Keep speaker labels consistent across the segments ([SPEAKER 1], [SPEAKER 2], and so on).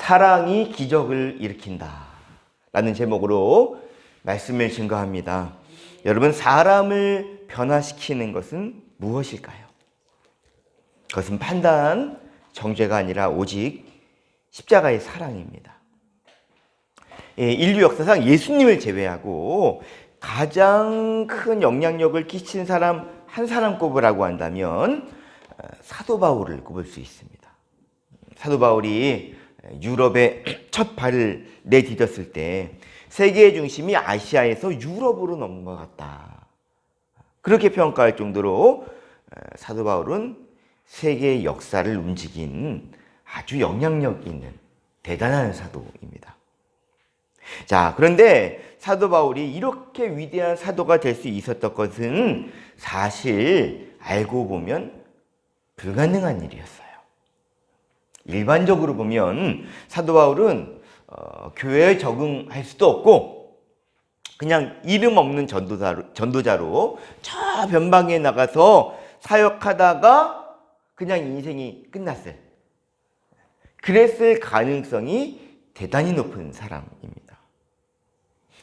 [SPEAKER 1] 사랑이 기적을 일으킨다 라는 제목으로 말씀을 증거합니다. 여러분, 사람을 변화시키는 것은 무엇일까요? 그것은 판단, 정죄가 아니라 오직 십자가의 사랑입니다. 인류 역사상 예수님을 제외하고 가장 큰 영향력을 끼친 사람 한 사람 꼽으라고 한다면 사도 바울을 꼽을 수 있습니다. 사도 바울이 유럽에 첫 발을 내디뎠을 때 세계의 중심이 아시아에서 유럽으로 넘어갔다, 그렇게 평가할 정도로 사도 바울은 세계의 역사를 움직인 아주 영향력 있는 대단한 사도입니다. 자, 그런데 사도 바울이 이렇게 위대한 사도가 될 수 있었던 것은 사실 알고 보면 불가능한 일이었어요. 일반적으로 보면 사도 바울은 교회에 적응할 수도 없고 그냥 이름 없는 전도자로 저 변방에 나가서 사역하다가 그냥 인생이 끝났을, 그랬을 가능성이 대단히 높은 사람입니다.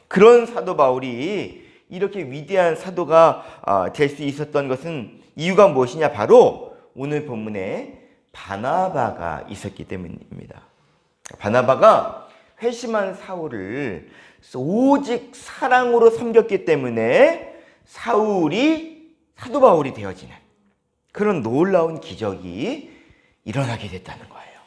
[SPEAKER 1] 그런 사도 바울이 이렇게 위대한 사도가 될 수 있었던 것은 이유가 무엇이냐? 바로 오늘 본문에 바나바가 있었기 때문입니다. 바나바가 회심한 사울을 오직 사랑으로 섬겼기 때문에 사울이 사도 바울이 되어지는 그런 놀라운 기적이 일어나게 됐다는 거예요.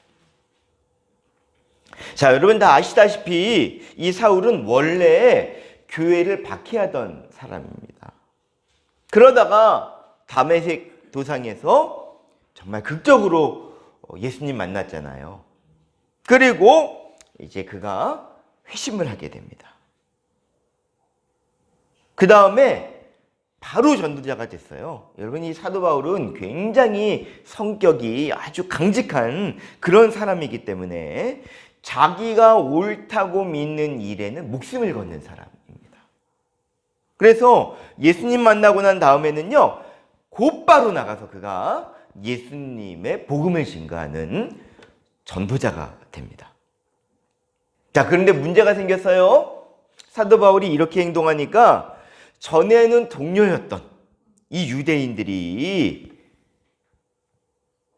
[SPEAKER 1] 자, 여러분 다 아시다시피 이 사울은 원래 교회를 박해하던 사람입니다. 그러다가 다메섹 도상에서 정말 극적으로 예수님 만났잖아요. 그리고 이제 그가 회심을 하게 됩니다. 그 다음에 바로 전도자가 됐어요. 여러분, 이 사도 바울은 굉장히 성격이 아주 강직한 그런 사람이기 때문에 자기가 옳다고 믿는 일에는 목숨을 거는 사람입니다. 그래서 예수님 만나고 난 다음에는요, 곧바로 나가서 그가 예수님의 복음을 증거하는 전도자가 됩니다. 자, 그런데 문제가 생겼어요. 사도 바울이 이렇게 행동하니까 전에는 동료였던 이 유대인들이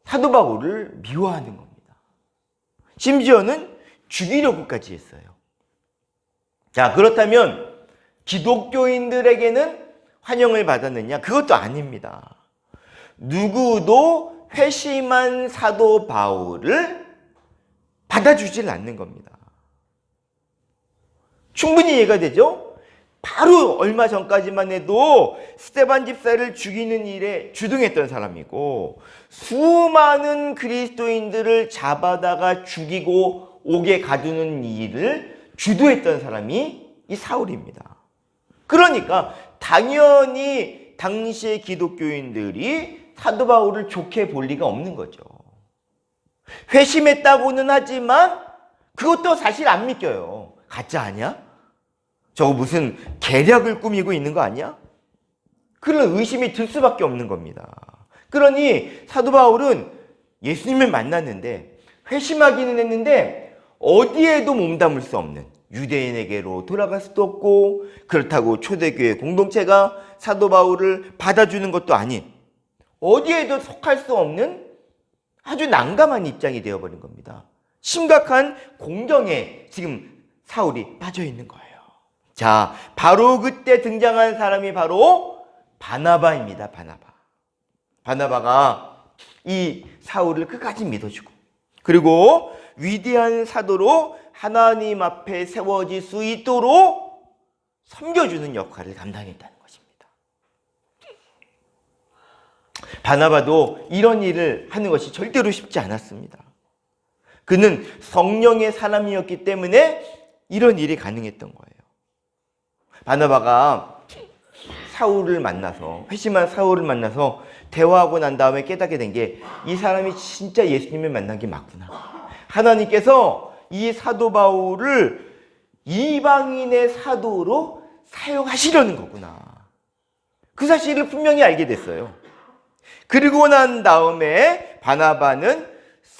[SPEAKER 1] 사도 바울을 미워하는 겁니다. 심지어는 죽이려고까지 했어요. 자, 그렇다면 기독교인들에게는 환영을 받았느냐? 그것도 아닙니다. 누구도 회심한 사도 바울을 받아주질 않는 겁니다. 충분히 이해가 되죠? 바로 얼마 전까지만 해도 스데반 집사를 죽이는 일에 주동했던 사람이고 수많은 그리스도인들을 잡아다가 죽이고 옥에 가두는 일을 주도했던 사람이 이 사울입니다. 그러니까 당연히 당시의 기독교인들이 사도 바울을 좋게 볼 리가 없는 거죠. 회심했다고는 하지만 그것도 사실 안 믿겨요. 가짜 아니야? 저거 무슨 계략을 꾸미고 있는 거 아니야? 그런 의심이 들 수밖에 없는 겁니다. 그러니 사도 바울은 예수님을 만났는데 회심하기는 했는데 어디에도 몸담을 수 없는, 유대인에게로 돌아갈 수도 없고 그렇다고 초대교회 공동체가 사도 바울을 받아주는 것도 아닌, 어디에도 속할 수 없는 아주 난감한 입장이 되어버린 겁니다. 심각한 공경에 지금 사울이 빠져 있는 거예요. 자, 바로 그때 등장한 사람이 바로 바나바입니다. 바나바가 이 사울을 끝까지 믿어주고, 그리고 위대한 사도로 하나님 앞에 세워질 수 있도록 섬겨주는 역할을 감당했다는 것입니다. 바나바도 이런 일을 하는 것이 절대로 쉽지 않았습니다. 그는 성령의 사람이었기 때문에 이런 일이 가능했던 거예요. 바나바가 사울을 만나서, 회심한 사울을 만나서 대화하고 난 다음에 깨닫게 된 게, 이 사람이 진짜 예수님을 만난 게 맞구나. 하나님께서 이 사도 바울을 이방인의 사도로 사용하시려는 거구나. 그 사실을 분명히 알게 됐어요. 그리고 난 다음에 바나바는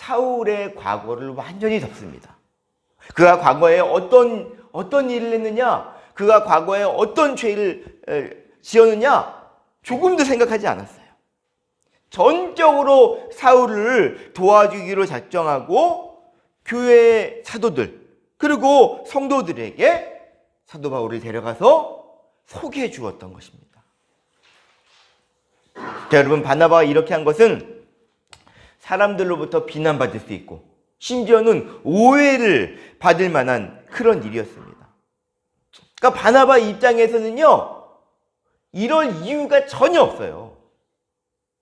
[SPEAKER 1] 사울의 과거를 완전히 덮습니다. 그가 과거에 어떤 일을 했느냐, 그가 과거에 어떤 죄를 지었느냐 조금도 생각하지 않았어요. 전적으로 사울을 도와주기로 작정하고 교회 사도들 그리고 성도들에게 사도 바울을 데려가서 소개해 주었던 것입니다. 자, 여러분, 바나바가 이렇게 한 것은 사람들로부터 비난받을 수 있고 심지어는 오해를 받을 만한 그런 일이었습니다. 그러니까 바나바 입장에서는요, 이럴 이유가 전혀 없어요.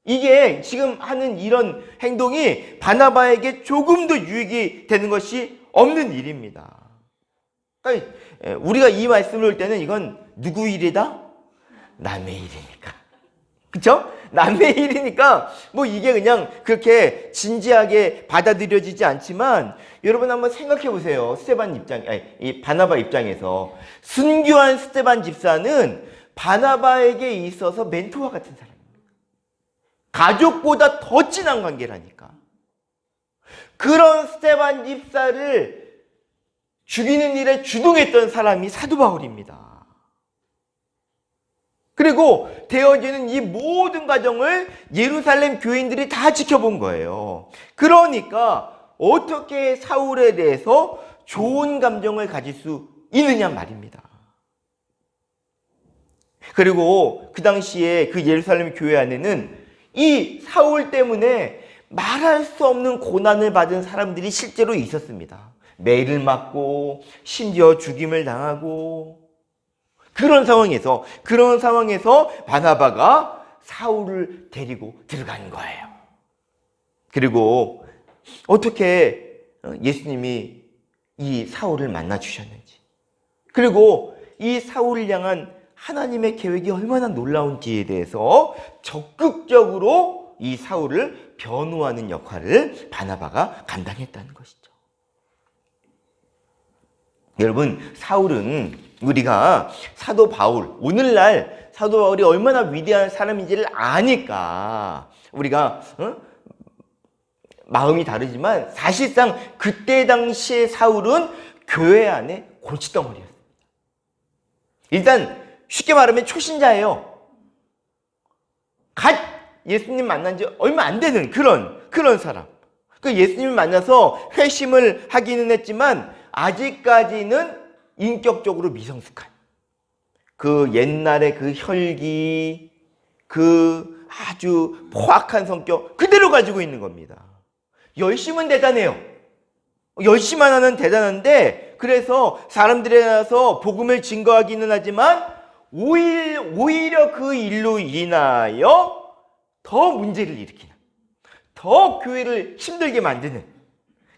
[SPEAKER 1] 이게 지금 하는 이런 행동이 바나바에게 조금도 유익이 되는 것이 없는 일입니다. 그러니까 우리가 이 말씀을 할 때는 이건 누구 일이다? 남의 일이니까. 그렇죠? 남의 일이니까 뭐 이게 그냥 그렇게 진지하게 받아들여지지 않지만 여러분 한번 생각해 보세요. 이 바나바 입장에서 순교한 스데반 집사는 바나바에게 있어서 멘토와 같은 사람입니다. 가족보다 더 진한 관계라니까. 그런 스데반 집사를 죽이는 일에 주동했던 사람이 사도 바울입니다. 그리고 되어지는 이 모든 과정을 예루살렘 교인들이 다 지켜본 거예요. 그러니까 어떻게 사울에 대해서 좋은 감정을 가질 수 있느냐 말입니다. 그리고 그 당시에 그 예루살렘 교회 안에는 이 사울 때문에 말할 수 없는 고난을 받은 사람들이 실제로 있었습니다. 매를 맞고 심지어 죽임을 당하고 그런 상황에서 바나바가 사울을 데리고 들어간 거예요. 그리고 어떻게 예수님이 이 사울을 만나 주셨는지, 그리고 이 사울을 향한 하나님의 계획이 얼마나 놀라운지에 대해서 적극적으로 이 사울을 변호하는 역할을 바나바가 감당했다는 것이죠. 여러분, 사울은 우리가 사도 바울, 오늘날 사도 바울이 얼마나 위대한 사람인지를 아니까 우리가 마음이 다르지만 사실상 그때 당시의 사울은 교회 안에 골칫덩어리였습니다. 일단 쉽게 말하면 초신자예요. 갓 예수님 만난 지 얼마 안 되는 그런 사람. 그 예수님을 만나서 회심을 하기는 했지만 아직까지는 인격적으로 미성숙한 그 옛날의 그 혈기, 그 아주 포악한 성격 그대로 가지고 있는 겁니다. 열심은 대단해요. 열심만 하는 대단한데 그래서 사람들에 나서 복음을 증거하기는 하지만 오히려 그 일로 인하여 더 문제를 일으키는, 더 교회를 힘들게 만드는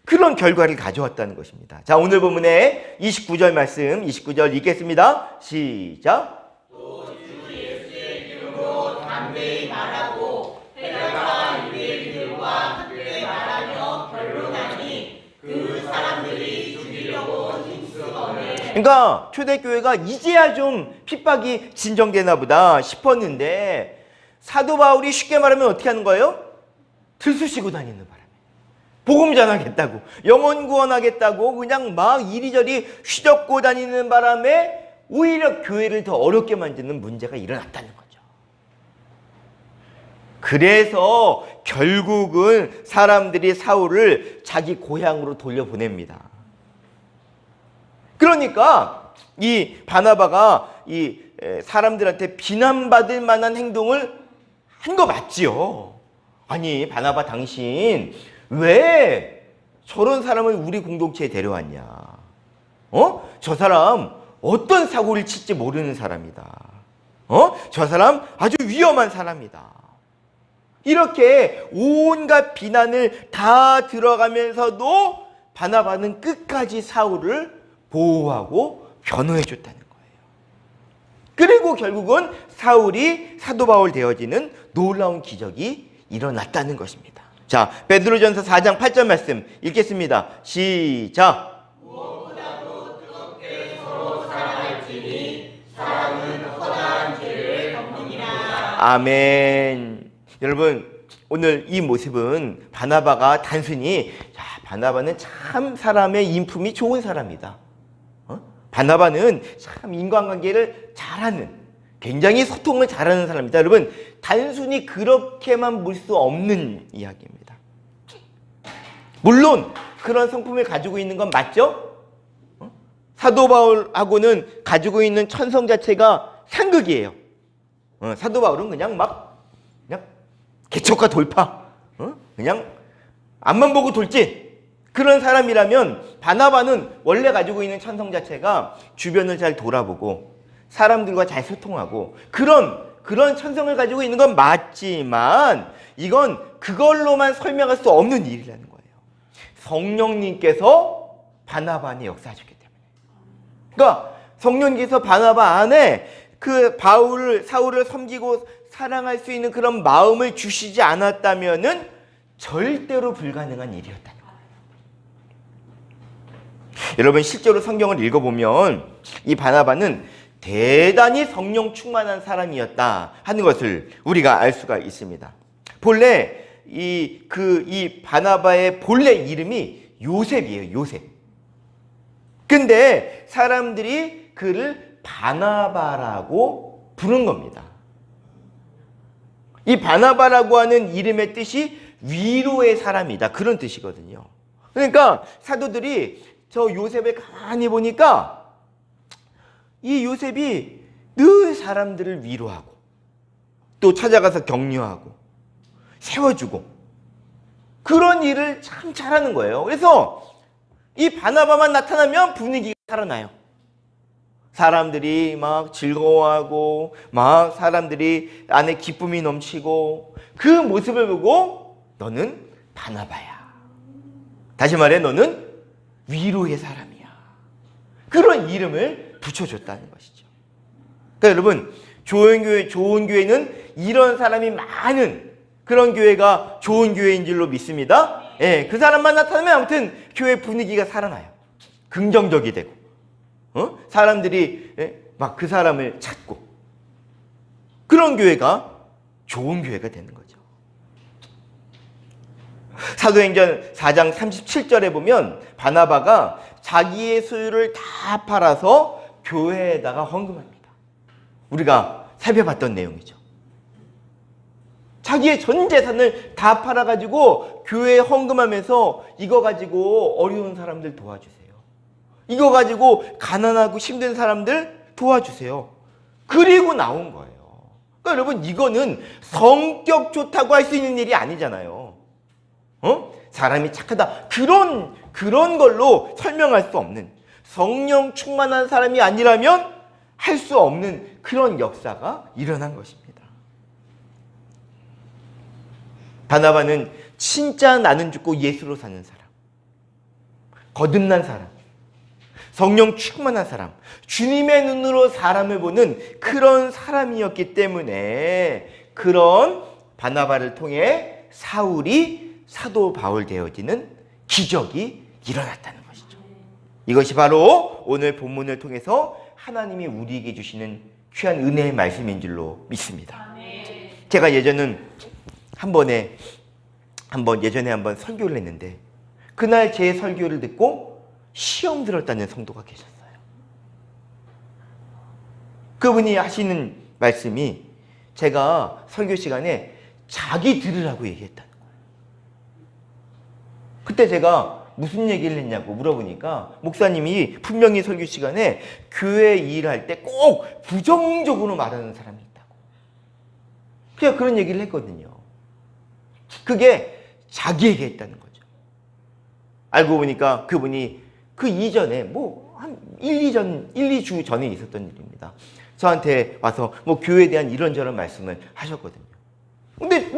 [SPEAKER 1] 그런 결과를 가져왔다는 것입니다. 자, 오늘 본문의 29절 말씀, 29절 읽겠습니다. 시작.
[SPEAKER 2] 또 주 예수의 이름으로 담대히 말하고 헤롯과 유대인들과 함께 말하며 변론하니 그 사람들이 죽이려고 힘쓰거늘.
[SPEAKER 1] 그러니까 초대교회가 이제야 좀 핍박이 진정되나 보다 싶었는데 사도 바울이 쉽게 말하면 어떻게 하는 거예요? 들쑤시고 다니는 바람에 복음 전하겠다고, 영혼 구원하겠다고 그냥 막 이리저리 휘젓고 다니는 바람에 오히려 교회를 더 어렵게 만드는 문제가 일어났다는 거죠. 그래서 결국은 사람들이 사울을 자기 고향으로 돌려보냅니다. 그러니까 이 바나바가 이 사람들한테 비난받을 만한 행동을 한 거 맞지요. 아니, 바나바 당신 왜 저런 사람을 우리 공동체에 데려왔냐? 저 사람 어떤 사고를 칠지 모르는 사람이다. 저 사람 아주 위험한 사람이다. 이렇게 온갖 비난을 다 들어가면서도 바나바는 끝까지 사울을 보호하고 변호해 줬다는 거예요. 그리고 결국은 사울이 사도 바울 되어지는 놀라운 기적이 일어났다는 것입니다. 자, 베드로전서 4장 8절 말씀 읽겠습니다. 시작.
[SPEAKER 2] 무엇보다도 뜨겁게 서로 사랑할지니 사랑은 허다한 죄를 덮느니라.
[SPEAKER 1] 아멘. 여러분, 오늘 이 모습은 바나바가 단순히 바나바는 참 사람의 인품이 좋은 사람이다. 바나바는 참 인간관계를 잘하는, 굉장히 소통을 잘하는 사람이다. 여러분, 단순히 그렇게만 볼 수 없는 이야기입니다. 물론 그런 성품을 가지고 있는 건 맞죠? 사도 바울하고는 가지고 있는 천성 자체가 상극이에요. 사도 바울은 그냥 개척과 돌파, 그냥 앞만 보고 돌진, 그런 사람이라면 바나바는 원래 가지고 있는 천성 자체가 주변을 잘 돌아보고 사람들과 잘 소통하고 그런 천성을 가지고 있는 건 맞지만 이건 그걸로만 설명할 수 없는 일이라는 거예요. 성령님께서 바나바 안에 역사하셨기 때문에. 그러니까 성령님께서 바나바 안에 그 사울을 섬기고 사랑할 수 있는 그런 마음을 주시지 않았다면은 절대로 불가능한 일이었다는 거예요. 여러분, 실제로 성경을 읽어보면 이 바나바는 대단히 성령 충만한 사람이었다 하는 것을 우리가 알 수가 있습니다. 본래 이 바나바의 본래 이름이 요셉이에요. 요셉. 근데 사람들이 그를 바나바라고 부른 겁니다. 이 바나바라고 하는 이름의 뜻이 위로의 사람이다, 그런 뜻이거든요. 그러니까 사도들이 저 요셉을 가만히 보니까 이 요셉이 늘 사람들을 위로하고 또 찾아가서 격려하고 세워주고 그런 일을 참 잘하는 거예요. 그래서 이 바나바만 나타나면 분위기가 살아나요. 사람들이 막 즐거워하고 막 사람들이 안에 기쁨이 넘치고 그 모습을 보고 너는 바나바야, 다시 말해 너는 위로의 사람이야, 그런 이름을 붙여줬다는 것이죠. 그러니까 여러분, 좋은 교회는 이런 사람이 많은 그런 교회가 좋은 교회인 줄로 믿습니다. 예, 그 사람만 나타나면 아무튼 교회 분위기가 살아나요. 긍정적이 되고, 사람들이 막 그 사람을 찾고, 그런 교회가 좋은 교회가 되는 거죠. 사도행전 4장 37절에 보면 바나바가 자기의 소유를 다 팔아서 교회에다가 헌금합니다. 우리가 살펴봤던 내용이죠. 자기의 전 재산을 다 팔아가지고 교회에 헌금하면서 이거 가지고 어려운 사람들 도와주세요. 이거 가지고 가난하고 힘든 사람들 도와주세요. 그리고 나온 거예요. 그러니까 여러분, 이거는 성격 좋다고 할 수 있는 일이 아니잖아요. 사람이 착하다, 그런 걸로 설명할 수 없는, 성령 충만한 사람이 아니라면 할 수 없는 그런 역사가 일어난 것입니다. 바나바는 진짜 나는 죽고 예수로 사는 사람, 거듭난 사람, 성령 충만한 사람, 주님의 눈으로 사람을 보는 그런 사람이었기 때문에 그런 바나바를 통해 사울이 사도 바울 되어지는 기적이 일어났다는 것이죠. 이것이 바로 오늘 본문을 통해서 하나님이 우리에게 주시는 귀한 은혜의 말씀인 줄로 믿습니다. 제가 예전에 한번 설교를 했는데 그날 제 설교를 듣고 시험 들었다는 성도가 계셨어요. 그분이 하시는 말씀이 제가 설교 시간에 자기 들으라고 얘기했다는 거예요. 그때 제가 무슨 얘기를 했냐고 물어보니까 목사님이 분명히 설교 시간에 교회 일할 때 꼭 부정적으로 말하는 사람이 있다고. 그냥 그런 얘기를 했거든요. 그게 자기에게 했다는 거죠. 알고 보니까 그분이 그 이전에 한 1, 2주 전에 있었던 일입니다. 저한테 와서 교회에 대한 이런저런 말씀을 하셨거든요. 근데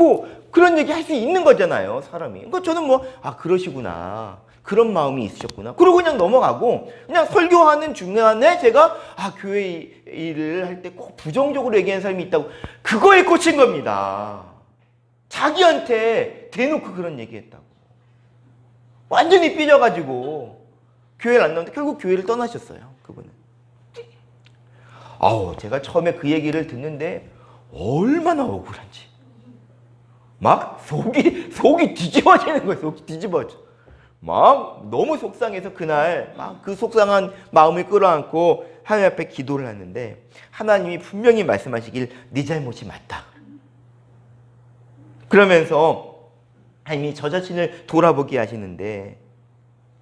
[SPEAKER 1] 그런 얘기 할 수 있는 거잖아요, 사람이. 그러니까 저는 그러시구나, 그런 마음이 있으셨구나, 그러고 그냥 넘어가고, 그냥 설교하는 중간에 제가 교회 일을 할 때 꼭 부정적으로 얘기하는 사람이 있다고, 그거에 꽂힌 겁니다. 자기한테 대놓고 그런 얘기했다고. 완전히 삐져가지고 교회를 안 나오는데 결국 교회를 떠나셨어요, 그분은. 제가 처음에 그 얘기를 듣는데 얼마나 억울한지. 막 속이 뒤집어지는 거예요. 속이 뒤집어져. 막 너무 속상해서 그날 막 그 속상한 마음을 끌어안고 하나님 앞에 기도를 하는데 하나님이 분명히 말씀하시길 네 잘못이 맞다. 그러면서 하나님이 저 자신을 돌아보게 하시는데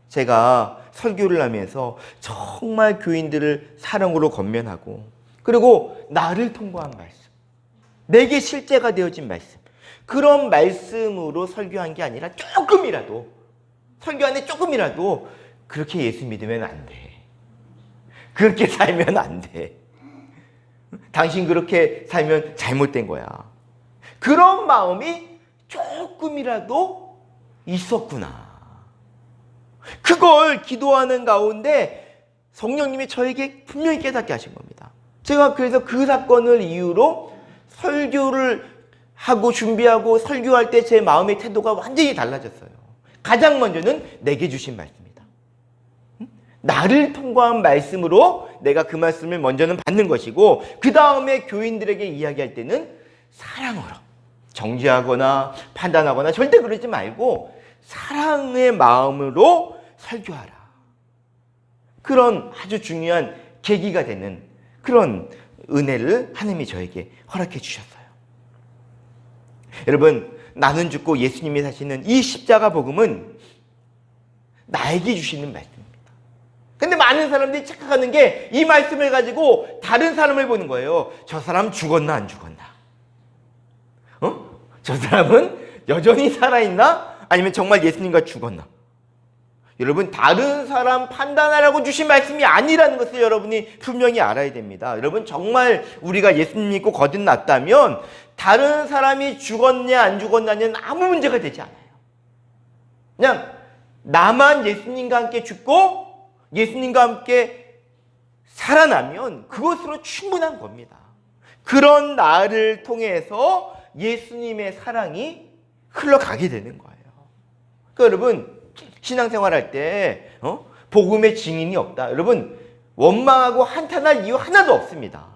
[SPEAKER 1] 제가 설교를 하면서 정말 교인들을 사랑으로 권면하고 그리고 나를 통과한 말씀, 내게 실제가 되어진 말씀, 그런 말씀으로 설교한 게 아니라 조금이라도, 설교 안에 조금이라도 그렇게 예수 믿으면 안 돼. 그렇게 살면 안 돼. 당신 그렇게 살면 잘못된 거야. 그런 마음이 조금이라도 있었구나. 그걸 기도하는 가운데 성령님이 저에게 분명히 깨닫게 하신 겁니다. 제가 그래서 그 사건을 이유로 설교를 하고 준비하고 설교할 때 제 마음의 태도가 완전히 달라졌어요. 가장 먼저는 내게 주신 말씀이다. 나를 통과한 말씀으로 내가 그 말씀을 먼저는 받는 것이고 그 다음에 교인들에게 이야기할 때는 사랑으로 정죄하거나 판단하거나 절대 그러지 말고 사랑의 마음으로 설교하라. 그런 아주 중요한 계기가 되는 그런 은혜를 하나님이 저에게 허락해 주셨어요. 여러분, 나는 죽고 예수님이 사시는 이 십자가 복음은 나에게 주시는 말씀입니다. 근데 많은 사람들이 착각하는 게 이 말씀을 가지고 다른 사람을 보는 거예요. 저 사람 죽었나 안 죽었나? 저 사람은 여전히 살아있나? 아니면 정말 예수님과 죽었나? 여러분, 다른 사람 판단하라고 주신 말씀이 아니라는 것을 여러분이 분명히 알아야 됩니다. 여러분, 정말 우리가 예수님 믿고 거듭났다면 다른 사람이 죽었냐 안 죽었냐는 아무 문제가 되지 않아요. 그냥 나만 예수님과 함께 죽고 예수님과 함께 살아나면 그것으로 충분한 겁니다. 그런 나를 통해서 예수님의 사랑이 흘러가게 되는 거예요. 그러니까 여러분, 신앙생활 할 때 복음의 증인이 없다. 여러분, 원망하고 한탄할 이유 하나도 없습니다.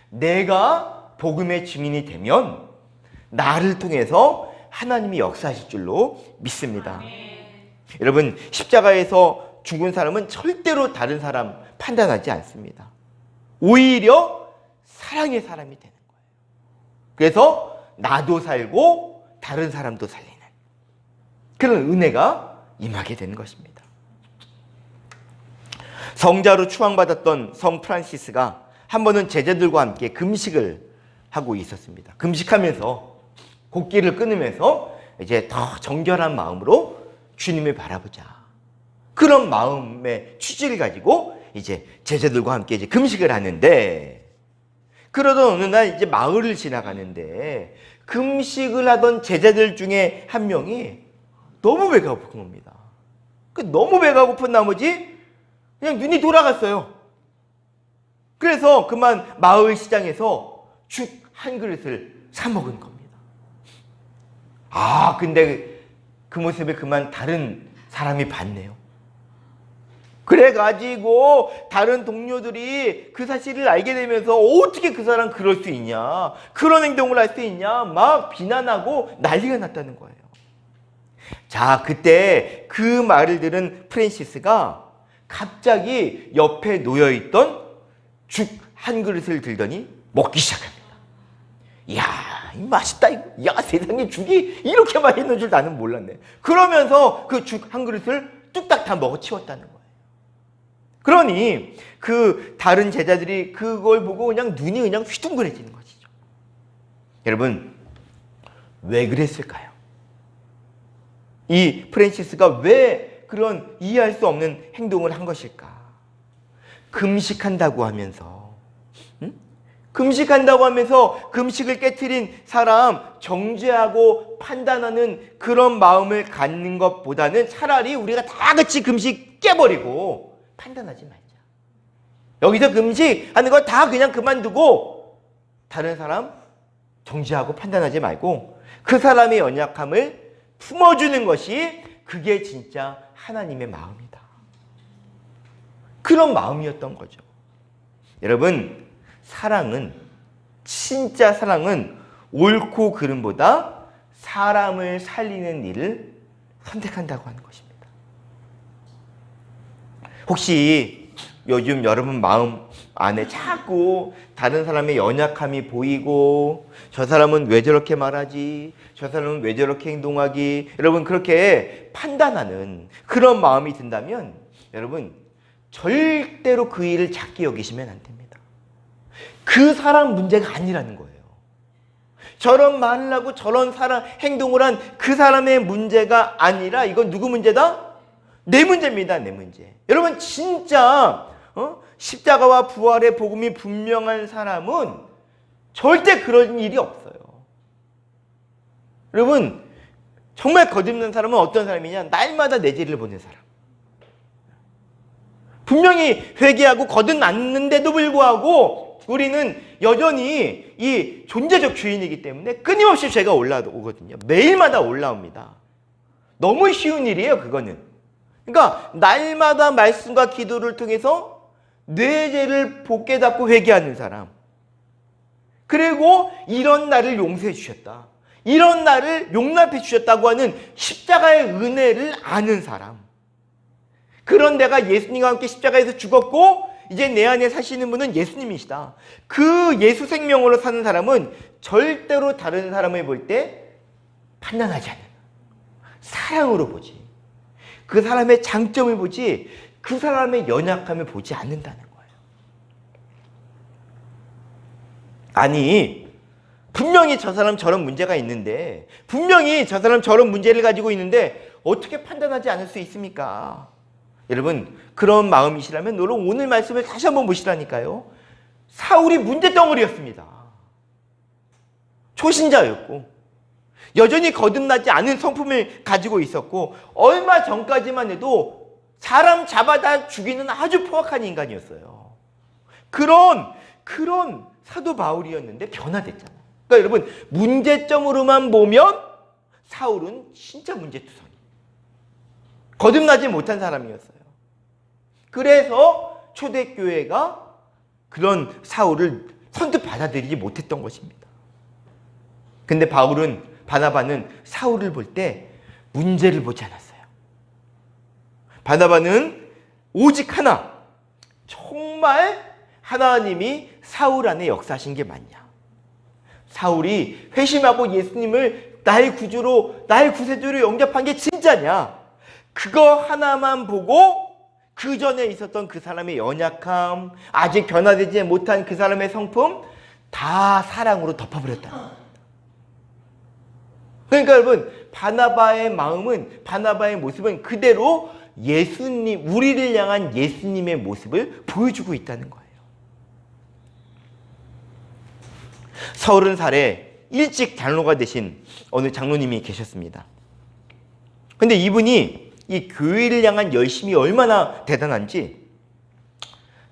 [SPEAKER 1] 내가 복음의 증인이 되면 나를 통해서 하나님이 역사하실 줄로 믿습니다. 여러분, 십자가에서 죽은 사람은 절대로 다른 사람 판단하지 않습니다. 오히려 사랑의 사람이 되는 거예요. 그래서 나도 살고 다른 사람도 살리는 그런 은혜가 임하게 되는 것입니다. 성자로 추앙받았던 성 프란시스가 한 번은 제자들과 함께 금식을 하고 있었습니다. 금식하면서 곡기를 끊으면서 이제 더 정결한 마음으로 주님을 바라보자. 그런 마음의 취지를 가지고 이제 제자들과 함께 이제 금식을 하는데 그러던 어느 날 이제 마을을 지나가는데 금식을 하던 제자들 중에 한 명이 너무 배가 고픈 겁니다. 너무 배가 고픈 나머지 그냥 눈이 돌아갔어요. 그래서 그만 마을 시장에서 죽 한 그릇을 사 먹은 겁니다. 근데 그 모습을 그만 다른 사람이 봤네요. 그래가지고 다른 동료들이 그 사실을 알게 되면서 어떻게 그 사람 그럴 수 있냐, 그런 행동을 할 수 있냐 막 비난하고 난리가 났다는 거예요. 자, 그때 그 말을 들은 프란시스가 갑자기 옆에 놓여있던 죽 한 그릇을 들더니 먹기 시작합니다. 이야, 맛있다. 야, 세상에 죽이 이렇게 맛있는 줄 나는 몰랐네. 그러면서 그 죽 한 그릇을 뚝딱 다 먹어치웠다는 거예요. 그러니 그 다른 제자들이 그걸 보고 그냥 눈이 그냥 휘둥그레지는 것이죠. 여러분, 왜 그랬을까요? 이 프란시스가 왜 그런 이해할 수 없는 행동을 한 것일까? 금식한다고 하면서 금식한다고 하면서 금식을 깨트린 사람 정죄하고 판단하는 그런 마음을 갖는 것보다는 차라리 우리가 다 같이 금식 깨버리고 판단하지 말자. 여기서 금식하는 거 다 그냥 그만두고 다른 사람 정죄하고 판단하지 말고 그 사람의 연약함을 품어주는 것이 그게 진짜 하나님의 마음이다. 그런 마음이었던 거죠. 여러분, 사랑은, 진짜 사랑은 옳고 그름보다 사람을 살리는 일을 선택한다고 하는 것입니다. 혹시 요즘 여러분 마음 안에 자꾸 다른 사람의 연약함이 보이고 저 사람은 왜 저렇게 말하지? 저 사람은 왜 저렇게 행동하기? 여러분 그렇게 판단하는 그런 마음이 든다면 여러분 절대로 그 일을 작게 여기시면 안 됩니다. 그 사람 문제가 아니라는 거예요. 저런 말을 하고 저런 행동을 한 그 사람의 문제가 아니라 이건 누구 문제다? 내 문제입니다. 내 문제. 여러분 진짜 십자가와 부활의 복음이 분명한 사람은 절대 그런 일이 없어요. 여러분 정말 거듭난 사람은 어떤 사람이냐? 날마다 내 죄를 보는 사람. 분명히 회개하고 거듭났는데도 불구하고 우리는 여전히 이 존재적 주인이기 때문에 끊임없이 죄가 올라오거든요. 매일마다 올라옵니다. 너무 쉬운 일이에요, 그거는. 그러니까 날마다 말씀과 기도를 통해서 내 죄를 깨닫고 회개하는 사람. 그리고 이런 나를 용서해 주셨다. 이런 나를 용납해 주셨다고 하는 십자가의 은혜를 아는 사람. 그런 내가 예수님과 함께 십자가에서 죽었고 이제 내 안에 사시는 분은 예수님이시다. 그 예수 생명으로 사는 사람은 절대로 다른 사람을 볼 때 판단하지 않는 사랑으로 보지. 그 사람의 장점을 보지 그 사람의 연약함을 보지 않는다는 거예요. 아니 분명히 저 사람 저런 문제가 있는데 분명히 저 사람 저런 문제를 가지고 있는데 어떻게 판단하지 않을 수 있습니까? 여러분 그런 마음이시라면 오늘 말씀을 다시 한번 보시라니까요. 사울이 문제덩어리였습니다. 초신자였고 여전히 거듭나지 않은 성품을 가지고 있었고 얼마 전까지만 해도 사람 잡아다 죽이는 아주 포악한 인간이었어요. 그런 사도 바울이었는데 변화됐잖아요. 그러니까 여러분 문제점으로만 보면 사울은 진짜 문제투성이. 거듭나지 못한 사람이었어요. 그래서 초대교회가 그런 사울을 선뜻 받아들이지 못했던 것입니다. 근데 바나바는 사울을 볼 때 문제를 보지 않았어요. 바나바는 오직 하나, 정말 하나님이 사울 안에 역사하신 게 맞냐? 사울이 회심하고 예수님을 나의 구주로, 나의 구세주로 영접한 게 진짜냐? 그거 하나만 보고 그 전에 있었던 그 사람의 연약함, 아직 변화되지 못한 그 사람의 성품 다 사랑으로 덮어버렸다. 그러니까 여러분 바나바의 마음은, 바나바의 모습은 그대로 예수님, 우리를 향한 예수님의 모습을 보여주고 있다는 거예요. 30살에 일찍 장로가 되신 어느 장로님이 계셨습니다. 근데 이분이 이 교회를 향한 열심이 얼마나 대단한지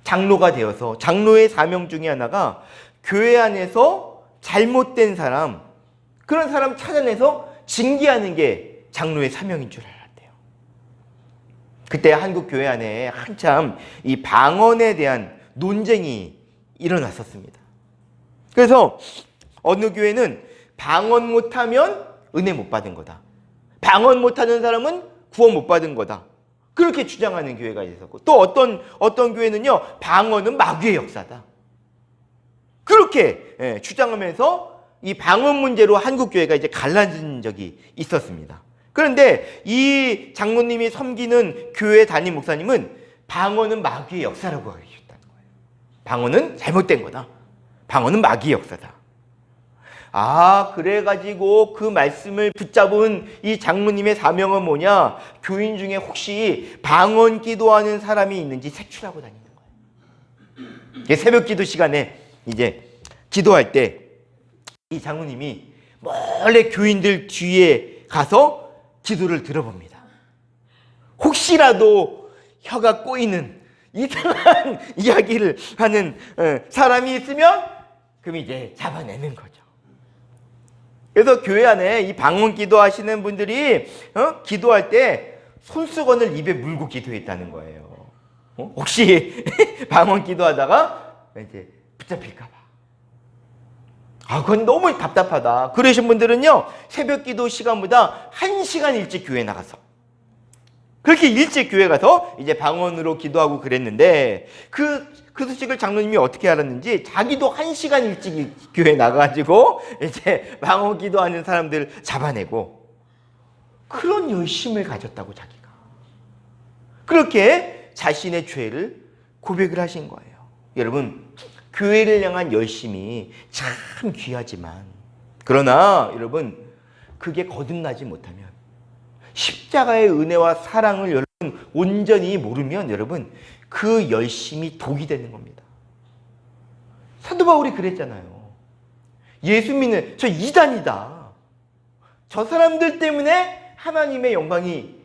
[SPEAKER 1] 장로가 되어서 장로의 사명 중에 하나가 교회 안에서 잘못된 사람, 그런 사람 찾아내서 징계하는 게 장로의 사명인 줄 알았대요. 그때 한국 교회 안에 한참 이 방언에 대한 논쟁이 일어났었습니다. 그래서 어느 교회는 방언 못하면 은혜 못 받은 거다. 방언 못하는 사람은 구원 못 받은 거다. 그렇게 주장하는 교회가 있었고, 또 어떤 교회는요, 방언은 마귀의 역사다. 그렇게 주장하면서 이 방언 문제로 한국 교회가 이제 갈라진 적이 있었습니다. 그런데 이 장로님이 섬기는 교회 담임 목사님은 방언은 마귀의 역사라고 하셨다는 거예요. 방언은 잘못된 거다. 방언은 마귀의 역사다. 그래가지고 그 말씀을 붙잡은 이 장로님의 사명은 뭐냐? 교인 중에 혹시 방언 기도하는 사람이 있는지 색출하고 다니는 거예요. 새벽 기도 시간에 이제 기도할 때 이 장로님이 몰래 교인들 뒤에 가서 기도를 들어봅니다. 혹시라도 혀가 꼬이는 이상한 이야기를 하는 사람이 있으면 그럼 이제 잡아내는 거죠. 그래서 교회 안에 이 방언 기도하시는 분들이 기도할 때 손수건을 입에 물고 기도했다는 거예요. 혹시 방언 기도하다가 이제 붙잡힐까 봐. 그건 너무 답답하다. 그러신 분들은요, 새벽 기도 시간보다 1시간 일찍 교회 나가서 그렇게 일찍 교회 가서 이제 방언으로 기도하고 그랬는데 그 소식을 장로님이 어떻게 알았는지 자기도 1시간 일찍 교회 나가가지고 이제 방언 기도하는 사람들 잡아내고 그런 열심을 가졌다고 자기가. 그렇게 자신의 죄를 고백을 하신 거예요. 여러분, 교회를 향한 열심이 참 귀하지만 그러나 여러분 그게 거듭나지 못하면 십자가의 은혜와 사랑을 여러분 온전히 모르면 여러분 그 열심이 독이 되는 겁니다. 사도 바울이 그랬잖아요. 예수 믿는 저 이단이다. 저 사람들 때문에 하나님의 영광이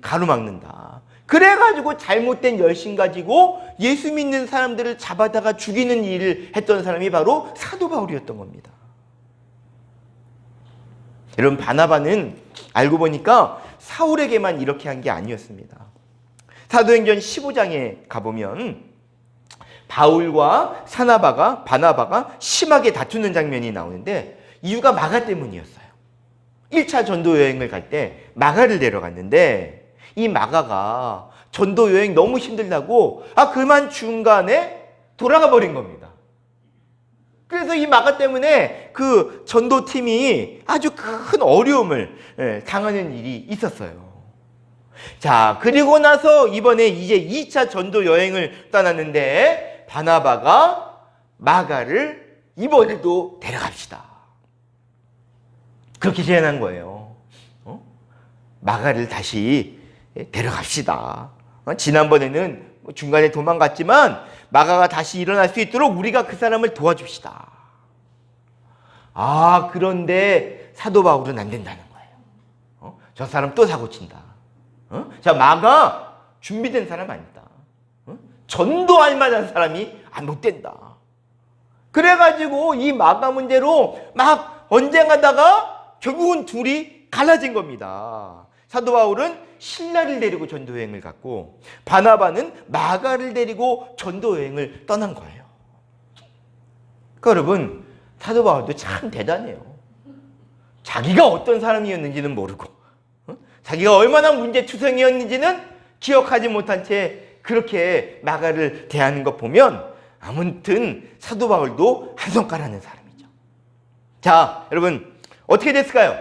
[SPEAKER 1] 가로막는다. 그래가지고 잘못된 열심 가지고 예수 믿는 사람들을 잡아다가 죽이는 일을 했던 사람이 바로 사도 바울이었던 겁니다. 여러분, 바나바는 알고 보니까 사울에게만 이렇게 한 게 아니었습니다. 사도행전 15장에 가보면 바울과 바나바가 심하게 다투는 장면이 나오는데 이유가 마가 때문이었어요. 1차 전도 여행을 갈 때 마가를 데려갔는데 이 마가가 전도 여행 너무 힘들다고 그만 중간에 돌아가 버린 겁니다. 그래서 이 마가 때문에 그 전도팀이 아주 큰 어려움을 당하는 일이 있었어요. 자, 그리고 나서 이번에 이제 2차 전도 여행을 떠났는데 바나바가 마가를 이번에도 데려갑시다. 그렇게 제안한 거예요. 마가를 다시 데려갑시다. 지난번에는 중간에 도망갔지만 마가가 다시 일어날 수 있도록 우리가 그 사람을 도와줍시다. 그런데 사도 바울은 안 된다는 거예요. 저 사람 또 사고친다. 자, 마가 준비된 사람 아니다. 전도할 만한 사람이 못 된다. 그래가지고 이 마가 문제로 막 언쟁하다가 결국은 둘이 갈라진 겁니다. 사도 바울은 신라를 데리고 전도여행을 갔고 바나바는 마가를 데리고 전도여행을 떠난 거예요. 그러니까 여러분, 사도 바울도 참 대단해요. 자기가 어떤 사람이었는지는 모르고 자기가 얼마나 문제투성이었는지는 기억하지 못한 채 그렇게 마가를 대하는 것 보면 아무튼 사도 바울도 한 성과라는 사람이죠. 자, 여러분 어떻게 됐을까요?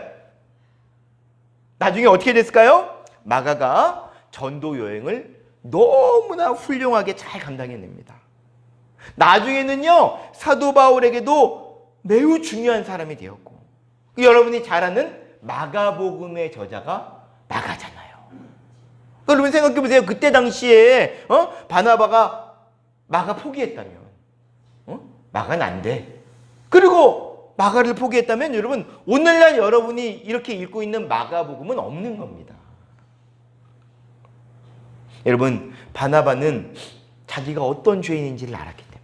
[SPEAKER 1] 나중에 어떻게 됐을까요? 마가가 전도 여행을 너무나 훌륭하게 잘 감당해냅니다. 나중에는요 사도 바울에게도 매우 중요한 사람이 되었고 여러분이 잘 아는 마가복음의 저자가 마가잖아요. 여러분 생각해 보세요. 그때 당시에 바나바가 마가 포기했다면 마가는 안 돼. 그리고 마가를 포기했다면 여러분 오늘날 여러분이 이렇게 읽고 있는 마가복음은 없는 겁니다. 여러분 바나바는 자기가 어떤 죄인인지를 알았기 때문에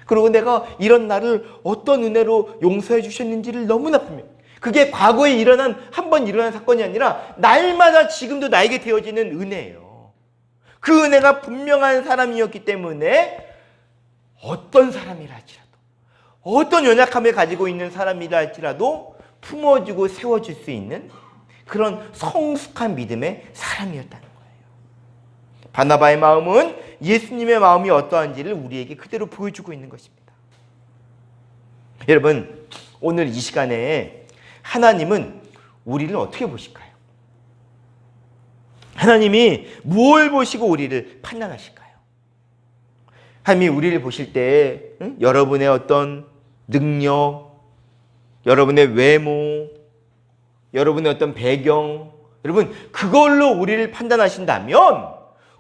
[SPEAKER 1] 그리고 내가 이런 나를 어떤 은혜로 용서해 주셨는지를 너무나 분명히 그게 과거에 한 번 일어난 사건이 아니라 날마다 지금도 나에게 되어지는 은혜예요. 그 은혜가 분명한 사람이었기 때문에 어떤 사람이라 할지라도 어떤 연약함을 가지고 있는 사람이라 할지라도 품어주고 세워줄 수 있는 그런 성숙한 믿음의 사람이었다는 거예요. 바나바의 마음은 예수님의 마음이 어떠한지를 우리에게 그대로 보여주고 있는 것입니다. 여러분 오늘 이 시간에 하나님은 우리를 어떻게 보실까요? 하나님이 무엇을 보시고 우리를 판단하실까요? 하나님이 우리를 보실 때 여러분의 어떤 능력, 여러분의 외모, 여러분의 어떤 배경, 여러분 그걸로 우리를 판단하신다면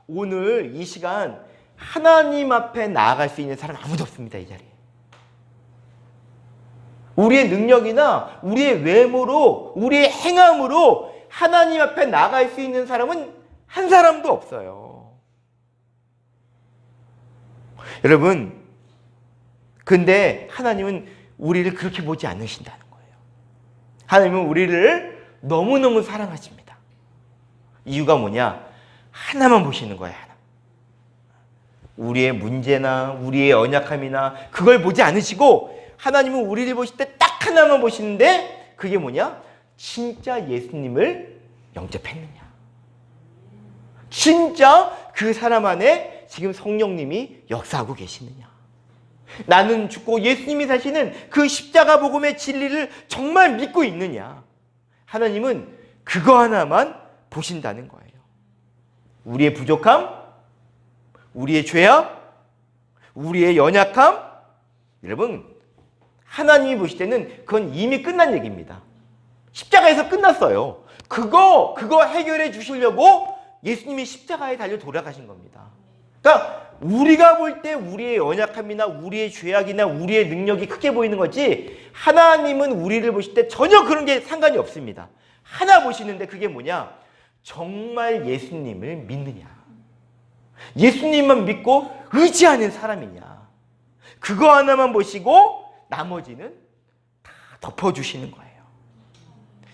[SPEAKER 1] 오늘 이 시간 하나님 앞에 나아갈 수 있는 사람 아무도 없습니다. 이 자리에. 우리의 능력이나 우리의 외모로 우리의 행함으로 하나님 앞에 나갈 수 있는 사람은 한 사람도 없어요. 여러분 근데 하나님은 우리를 그렇게 보지 않으신다는 거예요. 하나님은 우리를 너무너무 사랑하십니다. 이유가 뭐냐? 하나만 보시는 거예요. 하나. 우리의 문제나 우리의 연약함이나 그걸 보지 않으시고 하나님은 우리를 보실 때 딱 하나만 보시는데 그게 뭐냐? 진짜 예수님을 영접했느냐? 진짜 그 사람 안에 지금 성령님이 역사하고 계시느냐? 나는 죽고 예수님이 사시는 그 십자가 복음의 진리를 정말 믿고 있느냐? 하나님은 그거 하나만 보신다는 거예요. 우리의 부족함, 우리의 죄악, 우리의 연약함, 여러분 하나님이 보실 때는 그건 이미 끝난 얘기입니다. 십자가에서 끝났어요. 그거 해결해 주시려고 예수님이 십자가에 달려 돌아가신 겁니다. 그러니까 우리가 볼 때 우리의 연약함이나 우리의 죄악이나 우리의 능력이 크게 보이는 거지, 하나님은 우리를 보실 때 전혀 그런 게 상관이 없습니다. 하나 보시는데 그게 뭐냐? 정말 예수님을 믿느냐? 예수님만 믿고 의지하는 사람이냐? 그거 하나만 보시고 나머지는 다 덮어주시는 거예요.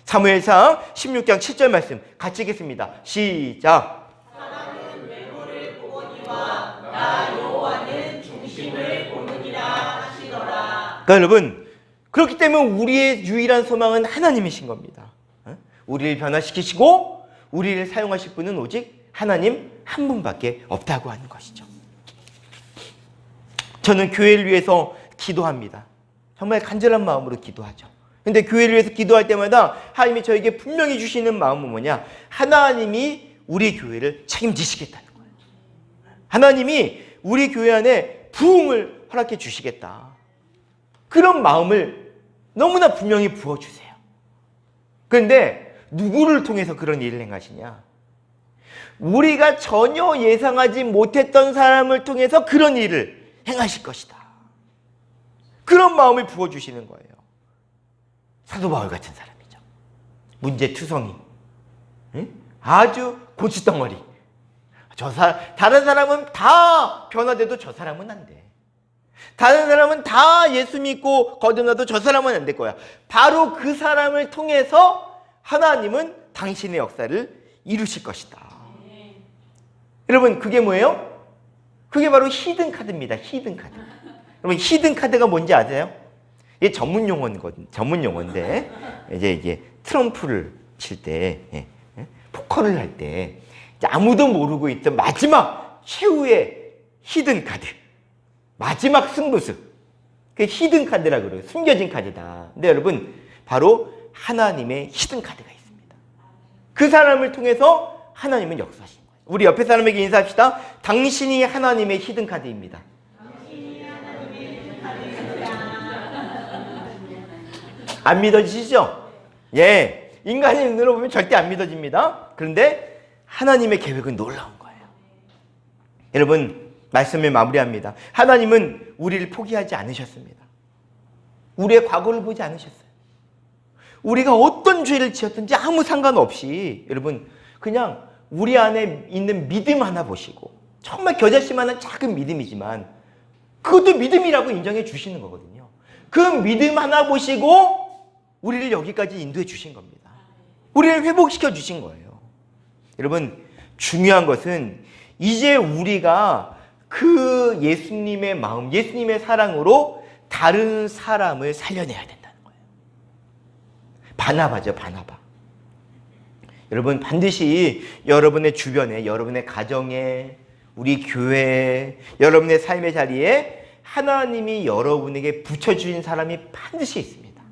[SPEAKER 1] 사무엘상 16장 7절 말씀 같이 읽겠습니다. 시작.
[SPEAKER 2] 사람은 외모를 보거니와 나 여호와는 중심을 보느니라 하시더라.
[SPEAKER 1] 그러니까 여러분, 그렇기 때문에 우리의 유일한 소망은 하나님이신 겁니다. 우리를 변화시키시고 우리를 사용하실 분은 오직 하나님 한 분밖에 없다고 하는 것이죠. 저는 교회를 위해서 기도합니다. 정말 간절한 마음으로 기도하죠. 근데 교회를 위해서 기도할 때마다 하나님이 저에게 분명히 주시는 마음은 뭐냐? 하나님이 우리 교회를 책임지시겠다는 거예요. 하나님이 우리 교회 안에 부흥을 허락해 주시겠다. 그런 마음을 너무나 분명히 부어주세요. 그런데 누구를 통해서 그런 일을 행하시냐? 우리가 전혀 예상하지 못했던 사람을 통해서 그런 일을 행하실 것이다. 그런 마음을 부어주시는 거예요. 사도 바울 같은 사람이죠. 문제투성이, 아주 고추덩어리. 다른 사람은 다 변화돼도 저 사람은 안 돼. 다른 사람은 다 예수 믿고 거듭나도 저 사람은 안 될 거야. 바로 그 사람을 통해서 하나님은 당신의 역사를 이루실 것이다. 여러분, 그게 뭐예요? 그게 바로 히든 카드입니다. 히든 카드. 여러분, 히든 카드가 뭔지 아세요? 이게 전문 용어인데, 이제 트럼프를 칠 때, 포커를 할 때, 아무도 모르고 있던 마지막 최후의 히든 카드. 마지막 승부수. 그게 히든 카드라고 그래요. 숨겨진 카드다. 근데 여러분, 바로 하나님의 히든 카드가 있습니다. 그 사람을 통해서 하나님은 역사하신 거예요. 우리 옆에 사람에게 인사합시다. 당신이 하나님의 히든 카드입니다. 안 믿어지시죠? 예. 인간의 눈으로 보면 절대 안 믿어집니다. 그런데 하나님의 계획은 놀라운 거예요. 여러분, 말씀을 마무리합니다. 하나님은 우리를 포기하지 않으셨습니다. 우리의 과거를 보지 않으셨어요. 우리가 어떤 죄를 지었든지 아무 상관없이 여러분, 그냥 우리 안에 있는 믿음 하나 보시고, 정말 겨자씨만한 작은 믿음이지만 그것도 믿음이라고 인정해 주시는 거거든요. 그 믿음 하나 보시고 우리를 여기까지 인도해 주신 겁니다. 우리를 회복시켜 주신 거예요. 여러분, 중요한 것은 이제 우리가 그 예수님의 마음, 예수님의 사랑으로 다른 사람을 살려내야 된다는 거예요. 바나바죠, 바나바. 여러분, 반드시 여러분의 주변에, 여러분의 가정에, 우리 교회에, 여러분의 삶의 자리에 하나님이 여러분에게 붙여주신 사람이 반드시 있습니다.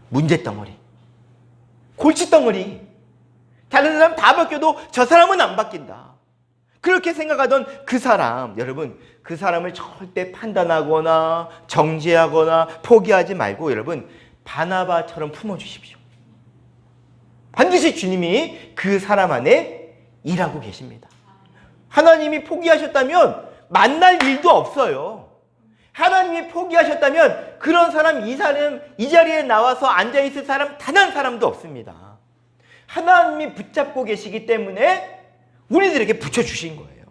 [SPEAKER 1] 문제덩어리, 골칫덩어리. 다른 사람 다 바뀌어도 저 사람은 안 바뀐다. 그렇게 생각하던 그 사람, 여러분, 그 사람을 절대 판단하거나 정죄하거나 포기하지 말고 여러분, 바나바처럼 품어주십시오. 반드시 주님이 그 사람 안에 일하고 계십니다. 하나님이 포기하셨다면 만날 일도 없어요. 하나님이 포기하셨다면 그런 사람, 이 자리에 나와서 앉아있을 사람 단 한 사람도 없습니다. 하나님이 붙잡고 계시기 때문에 우리들에게 붙여주신 거예요.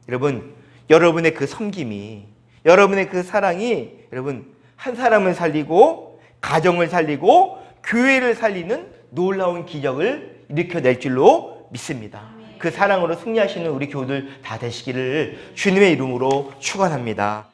[SPEAKER 1] 여러분, 여러분의 그 섬김이, 여러분의 그 사랑이 여러분, 한 사람을 살리고 가정을 살리고 교회를 살리는 놀라운 기적을 일으켜낼 줄로 믿습니다. 그 사랑으로 승리하시는 우리 교우들 다 되시기를 주님의 이름으로 축원합니다.